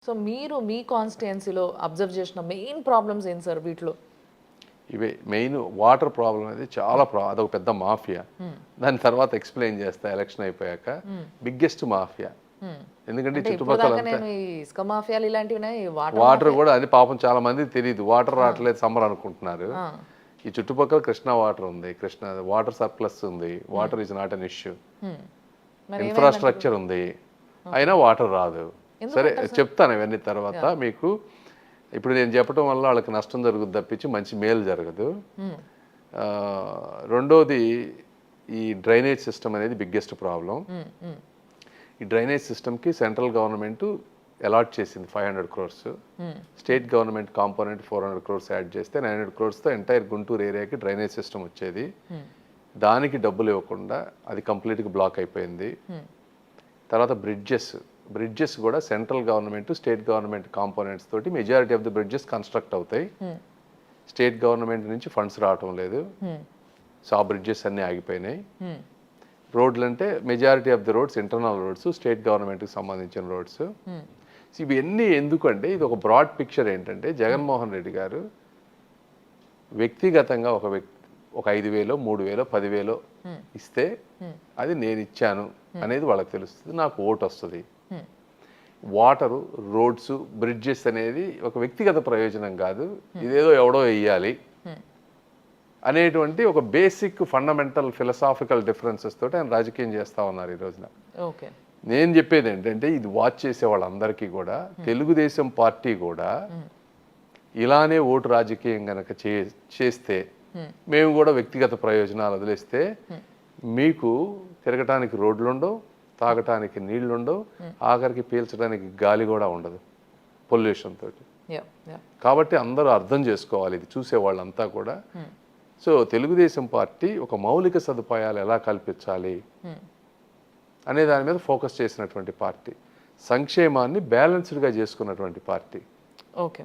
So మీరు మీ కాన్స్టిట్యుయెన్సీలో observe చేసిన main problems ఏంటి సార్ వీటిలో? ఇవే మెయిన్ వాటర్ ప్రాబ్లం అనేది చాలా అదొక పెద్ద మాఫియా. దాని తర్వాత ఎక్స్ప్లెయిన్ చేస్తా ఎలక్షన్ అయిపోయాక. Biggest mafia. ఎందుకంటే చుట్టుపక్కల ఇసుక మాఫియాలు ఇలాంటివి వాటర్ కూడా అది పాపం చాలా మంది తెలియదు. వాటర్ రావట్లేదు సమ్మర్ అనుకుంటున్నారు. ఈ చుట్టుపక్కల కృష్ణా వాటర్ ఉంది, కృష్ణా వాటర్ సర్ప్లస్ ఉంది, water is not an issue. Infrastructure ఉంది, అయినా వాటర్ రాదు. సరే చెప్తాను ఇవన్నీ తర్వాత మీకు. ఇప్పుడు నేను చెప్పడం వల్ల వాళ్ళకి నష్టం జరుగుతుంది తప్పించి మంచి మేలు జరగదు. రెండోది ఈ డ్రైనేజ్ సిస్టమ్ అనేది బిగ్గెస్ట్ ప్రాబ్లం. ఈ డ్రైనేజ్ సిస్టమ్కి సెంట్రల్ గవర్నమెంట్ అలాట్ చేసింది 500 crores. State government component 400 crores add చేస్తే 900 crores ఎంటైర్ గుంటూరు ఏరియాకి డ్రైనేజ్ సిస్టమ్ వచ్చేది. దానికి డబ్బులు ఇవ్వకుండా అది కంప్లీట్గా బ్లాక్ అయిపోయింది. తర్వాత బ్రిడ్జెస్ కూడా central government state government components తోటి majority of the bridges construct అవుతాయి. స్టేట్ గవర్నమెంట్ నుంచి ఫండ్స్ రావటం లేదు. సో ఆ బ్రిడ్జెస్ అన్నీ ఆగిపోయినాయి. రోడ్లు అంటే majority of the roads internal roads, state గవర్నమెంట్కి సంబంధించిన రోడ్స్. ఇవన్నీ ఎందుకంటే ఇది ఒక బ్రాడ్ పిక్చర్ ఏంటంటే జగన్మోహన్ రెడ్డి గారు వ్యక్తిగతంగా ఒక 5,000, 3,000, 10,000 ఇస్తే అది నేను ఇచ్చాను అనేది వాళ్ళకి తెలుస్తుంది, నాకు ఓటు వస్తుంది. వాటరు, రోడ్స్, బ్రిడ్జెస్ అనేది ఒక వ్యక్తిగత ప్రయోజనం కాదు, ఇదేదో ఎవడో వెయ్యాలి అనేటువంటి ఒక బేసిక్ ఫండమెంటల్ ఫిలసాఫికల్ డిఫరెన్సెస్ తోటి ఆయన రాజకీయం చేస్తూ ఉన్నారు ఈ రోజున. నేను చెప్పేది ఏంటంటే ఇది వాచ్ చేసే వాళ్ళందరికీ కూడా తెలుగుదేశం పార్టీ కూడా ఇలానే ఓటు రాజకీయం కనుక చేస్తే, మేము కూడా వ్యక్తిగత ప్రయోజనాలు వదిలేస్తే మీకు తిరగటానికి రోడ్లు ఉండవు, తాగటానికి నీళ్లు ఉండవు, ఆఖరికి పీల్చడానికి గాలి కూడా ఉండదు పొల్యూషన్ తోటి. కాబట్టి అందరూ అర్థం చేసుకోవాలి ఇది చూసే వాళ్ళంతా కూడా. సో తెలుగుదేశం పార్టీ ఒక మౌలిక సదుపాయాలు ఎలా కల్పించాలి అనే దాని మీద ఫోకస్ చేసినటువంటి పార్టీ, సంక్షేమాన్ని బ్యాలెన్స్డ్గా చేసుకున్నటువంటి పార్టీ. ఓకే.